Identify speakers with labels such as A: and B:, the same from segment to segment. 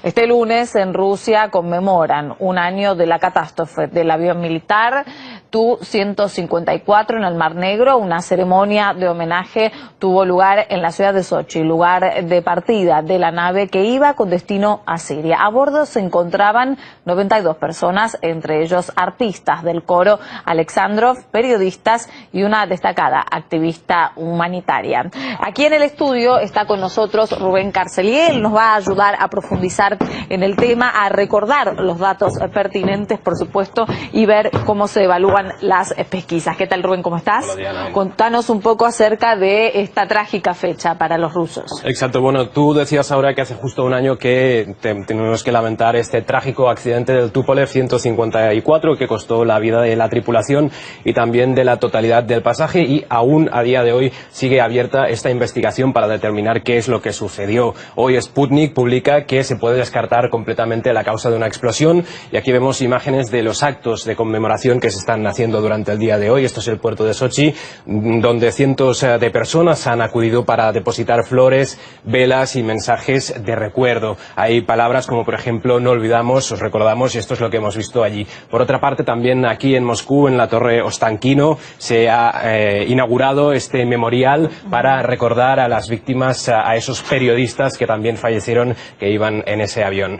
A: Este lunes en Rusia conmemoran un año de la catástrofe del avión militar Tu-154 en el Mar Negro. Una ceremonia de homenaje tuvo lugar en la ciudad de Sochi, lugar de partida de la nave que iba con destino a Siria. A bordo se encontraban 92 personas, entre ellos artistas del coro Alexandrov, periodistas y una destacada activista humanitaria. Aquí en el estudio está con nosotros Rubén Carcelier. Él nos va a ayudar a profundizar en el tema, a recordar los datos pertinentes, por supuesto, y ver cómo se evalúan las pesquisas. ¿Qué tal, Rubén? ¿Cómo estás?
B: Hola, Diana.
A: Contanos un poco acerca de esta trágica fecha para los rusos.
B: Exacto. Bueno, tú decías ahora que hace justo un año que tenemos que lamentar este trágico accidente del Tupolev 154 que costó la vida de la tripulación y también de la totalidad del pasaje, y aún a día de hoy sigue abierta esta investigación para determinar qué es lo que sucedió. Hoy Sputnik publica que se puede descartar completamente la causa de una explosión, y aquí vemos imágenes de los actos de conmemoración que se están haciendo durante el día de hoy. Esto es el puerto de Sochi, donde cientos de personas han acudido para depositar flores, velas y mensajes de recuerdo. Hay palabras como, por ejemplo, no olvidamos, os recordamos, y esto es lo que hemos visto allí. Por otra parte, también aquí en Moscú, en la Torre Ostankino, se ha inaugurado este memorial para recordar a las víctimas, a esos periodistas que también fallecieron, que iban en ese avión.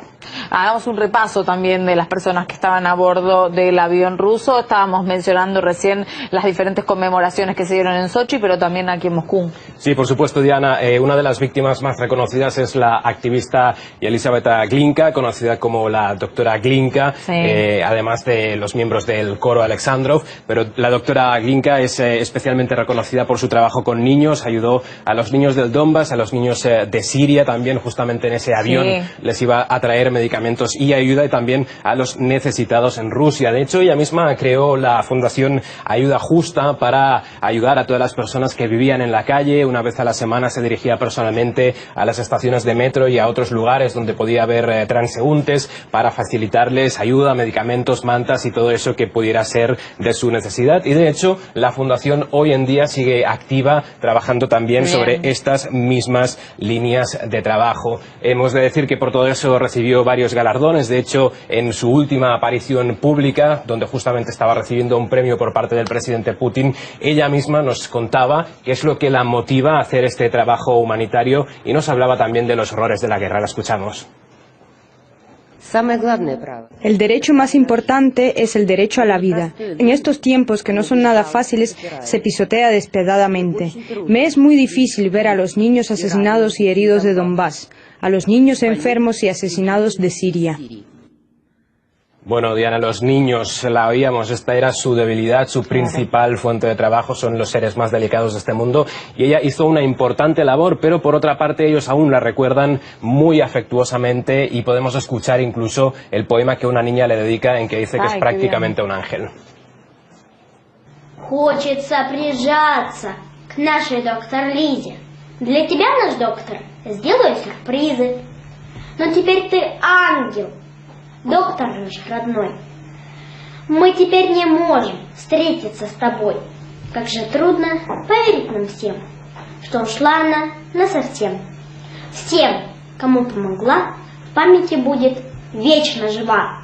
A: Hagamos un repaso también de las personas que estaban a bordo del avión ruso. Estábamos mencionando recién las diferentes conmemoraciones que se dieron en Sochi, pero también aquí en Moscú.
B: Sí, por supuesto, Diana. Una de las víctimas más reconocidas es la activista Elisaveta Glinka, conocida como la doctora Glinka,
A: sí.
B: Además de los miembros del coro Alexandrov. Pero la doctora Glinka es especialmente reconocida por su trabajo con niños. Ayudó a los niños del Donbass, a los niños de Siria también, justamente en ese avión. Sí. Les iba a traer medicamentos y ayuda, y también a los necesitados en Rusia. De hecho, ella misma creó la fundación Ayuda Justa para ayudar a todas las personas que vivían en la calle. Una vez a la semana se dirigía personalmente a las estaciones de metro y a otros lugares donde podía haber transeúntes para facilitarles ayuda, medicamentos, mantas y todo eso que pudiera ser de su necesidad. Y de hecho, la fundación hoy en día sigue activa, trabajando también sobre estas mismas líneas de trabajo. Hemos de decir que por todo eso recibió varios galardones. De hecho, en su última aparición pública, donde justamente estaba recibiendo un premio por parte del presidente Putin, ella misma nos contaba qué es lo que la motiva a hacer este trabajo humanitario, y nos hablaba también de los horrores de la guerra. La escuchamos.
C: El derecho más importante es el derecho a la vida. En estos tiempos que no son nada fáciles, se pisotea despiadadamente. Me es muy difícil ver a los niños asesinados y heridos de Donbass, a los niños enfermos y asesinados de Siria.
B: Bueno, Diana, los niños, la oíamos, esta era su debilidad, su principal fuente de trabajo, son los seres más delicados de este mundo, y ella hizo una importante labor, pero por otra parte ellos aún la recuerdan muy afectuosamente, y podemos escuchar incluso el poema que una niña le dedica, en que dice que es prácticamente un ángel.
D: Хочется прижаться к нашей доктор Лизе. Для тебя, наш доктор, сделаю сюрпризы. Но теперь ты ангел. Доктор наш родной, мы теперь не можем встретиться с тобой. Как же трудно поверить нам всем, что ушла она насовсем. Всем, кому помогла, в памяти будет вечно жива.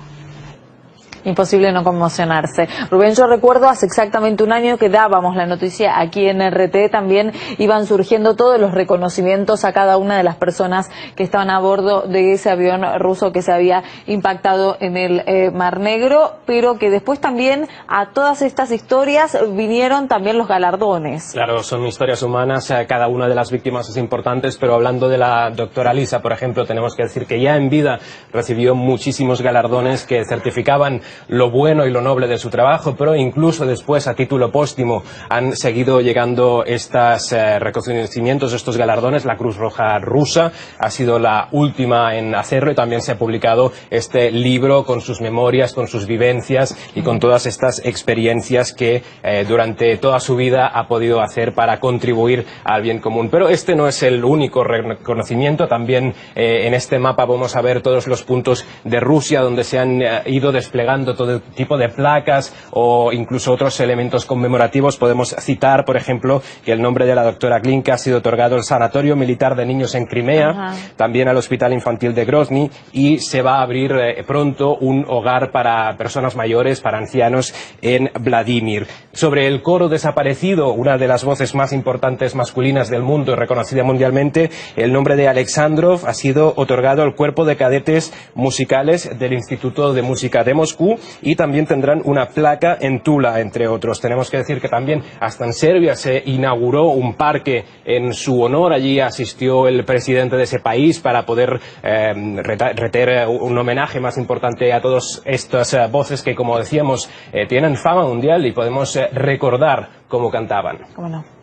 A: Imposible no conmocionarse. Rubén, yo recuerdo hace exactamente un año que dábamos la noticia aquí en RT, también iban surgiendo todos los reconocimientos a cada una de las personas que estaban a bordo de ese avión ruso que se había impactado en el Mar Negro, pero que después también a todas estas historias vinieron también los galardones.
B: Claro, son historias humanas, cada una de las víctimas es importante, pero hablando de la doctora Lisa, por ejemplo, tenemos que decir que ya en vida recibió muchísimos galardones que certificaban lo bueno y lo noble de su trabajo, pero incluso después, a título póstumo, han seguido llegando estos reconocimientos, estos galardones. La Cruz Roja rusa ha sido la última en hacerlo, y también se ha publicado este libro con sus memorias, con sus vivencias y con todas estas experiencias que durante toda su vida ha podido hacer para contribuir al bien común. Pero este no es el único reconocimiento. También en este mapa vamos a ver todos los puntos de Rusia donde se han ido desplegando colgando todo tipo de placas o incluso otros elementos conmemorativos. Podemos citar, por ejemplo, que el nombre de la doctora Glinka ha sido otorgado al Sanatorio Militar de Niños en Crimea, también al Hospital Infantil de Grozny, y se va a abrir pronto un hogar para personas mayores, para ancianos, en Vladimir. Sobre el coro desaparecido, una de las voces más importantes masculinas del mundo, reconocida mundialmente, el nombre de Alexandrov ha sido otorgado al cuerpo de cadetes musicales del Instituto de Música de Moscú, y también tendrán una placa en Tula, entre otros. Tenemos que decir que también hasta en Serbia se inauguró un parque en su honor. Allí asistió el presidente de ese país para poder reter un homenaje más importante a todas estas voces que, como decíamos, tienen fama mundial y podemos recordar cómo cantaban.
A: ¿Cómo no?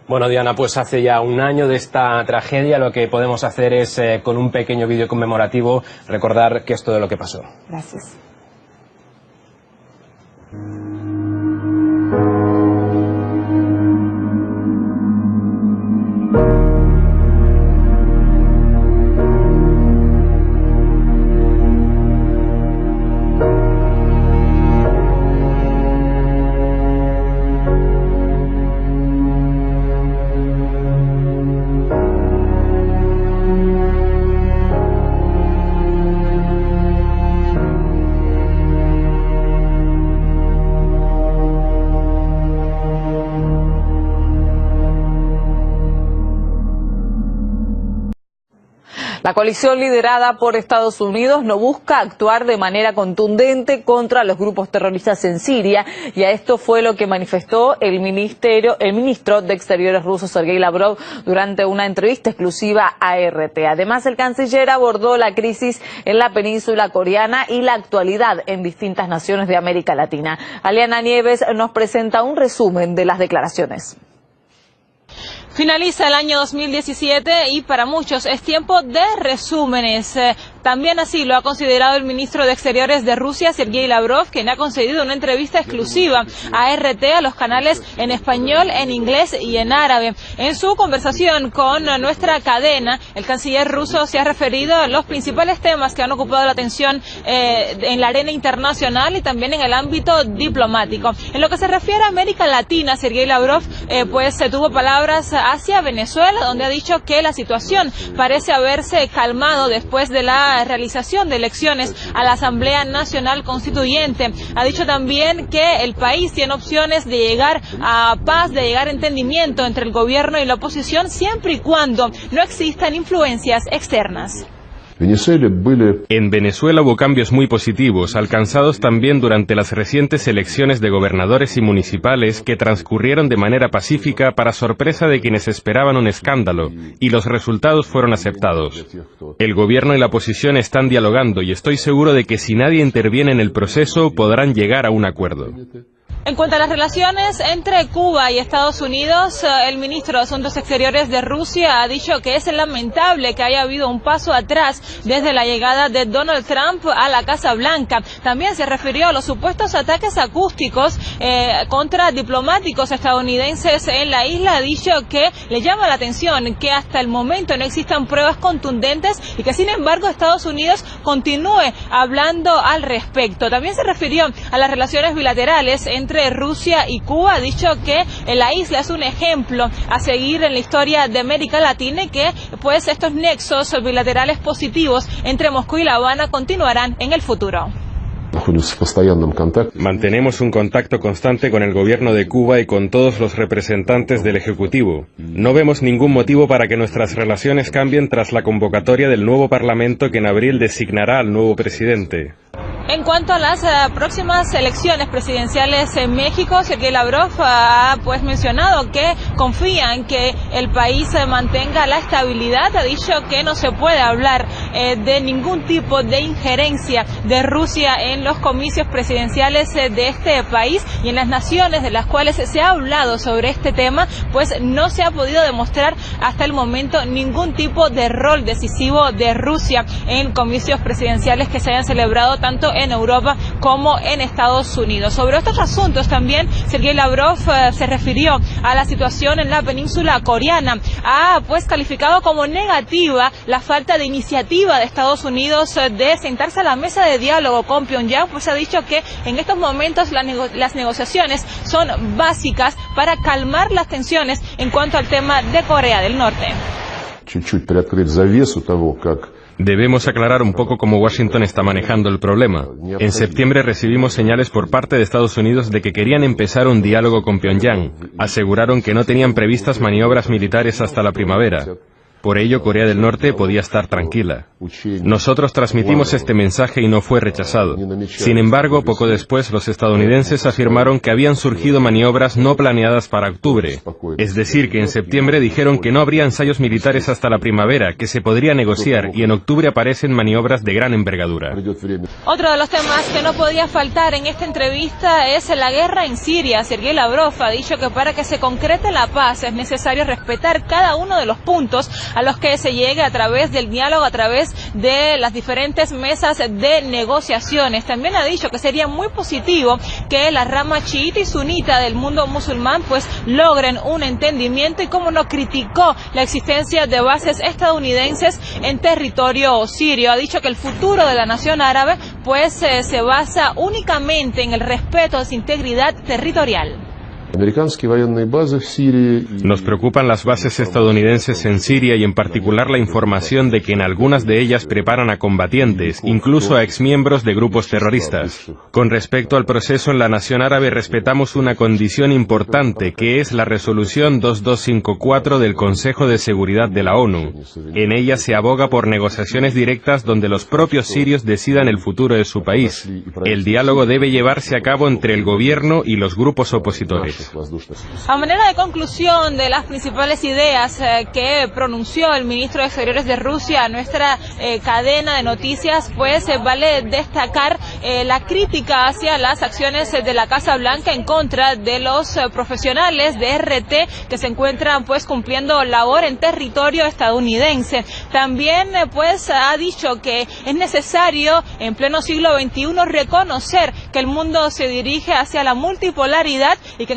B: Bueno, Diana, pues hace ya un año de esta tragedia. Lo que podemos hacer es, con un pequeño vídeo conmemorativo, recordar qué es todo lo que pasó.
A: Gracias. La coalición liderada por Estados Unidos no busca actuar de manera contundente contra los grupos terroristas en Siria, y a esto fue lo que manifestó el ministro de Exteriores ruso, Sergei Lavrov, durante una entrevista exclusiva a RT. Además, el canciller abordó la crisis en la península coreana y la actualidad en distintas naciones de América Latina. Aliana Nieves nos presenta un resumen de las declaraciones.
E: Finaliza el año 2017 y para muchos es tiempo de resúmenes. También así lo ha considerado el ministro de Exteriores de Rusia, Sergei Lavrov, quien ha concedido una entrevista exclusiva a RT, a los canales en español, en inglés y en árabe. En su conversación con nuestra cadena, el canciller ruso se ha referido a los principales temas que han ocupado la atención en la arena internacional y también en el ámbito diplomático. En lo que se refiere a América Latina, Sergei Lavrov tuvo palabras hacia Venezuela, donde ha dicho que la situación parece haberse calmado después de la realización de elecciones a la Asamblea Nacional Constituyente. Ha dicho también que el país tiene opciones de llegar a paz, de llegar a entendimiento entre el gobierno y la oposición, siempre y cuando no existan influencias externas.
F: En Venezuela hubo cambios muy positivos, alcanzados también durante las recientes elecciones de gobernadores y municipales que transcurrieron de manera pacífica para sorpresa de quienes esperaban un escándalo, y los resultados fueron aceptados. El gobierno y la oposición están dialogando y estoy seguro de que si nadie interviene en el proceso podrán llegar a un acuerdo.
E: En cuanto a las relaciones entre Cuba y Estados Unidos, el ministro de Asuntos Exteriores de Rusia ha dicho que es lamentable que haya habido un paso atrás desde la llegada de Donald Trump a la Casa Blanca. También se refirió a los supuestos ataques acústicos contra diplomáticos estadounidenses en la isla. Ha dicho que le llama la atención que hasta el momento no existan pruebas contundentes y que sin embargo Estados Unidos continúe hablando al respecto. También se refirió a las relaciones bilaterales entre Rusia y Cuba. Ha dicho que la isla es un ejemplo a seguir en la historia de América Latina y que pues estos nexos bilaterales positivos entre Moscú y La Habana continuarán en el futuro.
F: Mantenemos un contacto constante con el gobierno de Cuba y con todos los representantes del Ejecutivo. No vemos ningún motivo para que nuestras relaciones cambien tras la convocatoria del nuevo Parlamento que en abril designará al nuevo presidente.
E: En cuanto a las próximas elecciones presidenciales en México, Sergei Lavrov ha mencionado que confía en que el país mantenga la estabilidad. Ha dicho que no se puede hablar de ningún tipo de injerencia de Rusia en los comicios presidenciales de este país, y en las naciones de las cuales se ha hablado sobre este tema, pues no se ha podido demostrar hasta el momento ningún tipo de rol decisivo de Rusia en comicios presidenciales que se hayan celebrado tanto en Europa como en Estados Unidos. Sobre estos asuntos también Sergei Lavrov se refirió a la situación en la península coreana. Ha pues calificado como negativa la falta de iniciativa de Estados Unidos de sentarse a la mesa de diálogo con Pyongyang, pues ha dicho que en estos momentos las negociaciones son básicas para calmar las tensiones en cuanto al tema de Corea del Norte.
F: Debemos aclarar un poco cómo Washington está manejando el problema. En septiembre recibimos señales por parte de Estados Unidos de que querían empezar un diálogo con Pyongyang. Aseguraron que no tenían previstas maniobras militares hasta la primavera. Por ello, Corea del Norte podía estar tranquila. Nosotros transmitimos este mensaje y no fue rechazado. Sin embargo, poco después, los estadounidenses afirmaron que habían surgido maniobras no planeadas para octubre. Es decir, que en septiembre dijeron que no habría ensayos militares hasta la primavera, que se podría negociar, y en octubre aparecen maniobras de gran envergadura.
E: Otro de los temas que no podía faltar en esta entrevista es la guerra en Siria. Sergei Lavrov ha dicho que para que se concrete la paz es necesario respetar cada uno de los puntos a los que se llegue a través del diálogo, a través de las diferentes mesas de negociaciones. También ha dicho que sería muy positivo que la rama chiita y sunita del mundo musulmán pues logren un entendimiento, y como no criticó la existencia de bases estadounidenses en territorio sirio. Ha dicho que el futuro de la nación árabe pues se basa únicamente en el respeto de su integridad territorial.
F: Nos preocupan las bases estadounidenses en Siria y en particular la información de que en algunas de ellas preparan a combatientes, incluso a exmiembros de grupos terroristas. Con respecto al proceso en la nación árabe, respetamos una condición importante, que es la resolución 2254 del Consejo de Seguridad de la ONU. En ella se aboga por negociaciones directas donde los propios sirios decidan el futuro de su país. El diálogo debe llevarse a cabo entre el gobierno y los grupos opositores.
E: A manera de conclusión de las principales ideas que pronunció el ministro de Exteriores de Rusia a nuestra cadena de noticias, pues vale destacar la crítica hacia las acciones de la Casa Blanca en contra de los profesionales de RT que se encuentran pues cumpliendo labor en territorio estadounidense. También pues ha dicho que es necesario en pleno siglo XXI reconocer que el mundo se dirige hacia la multipolaridad y que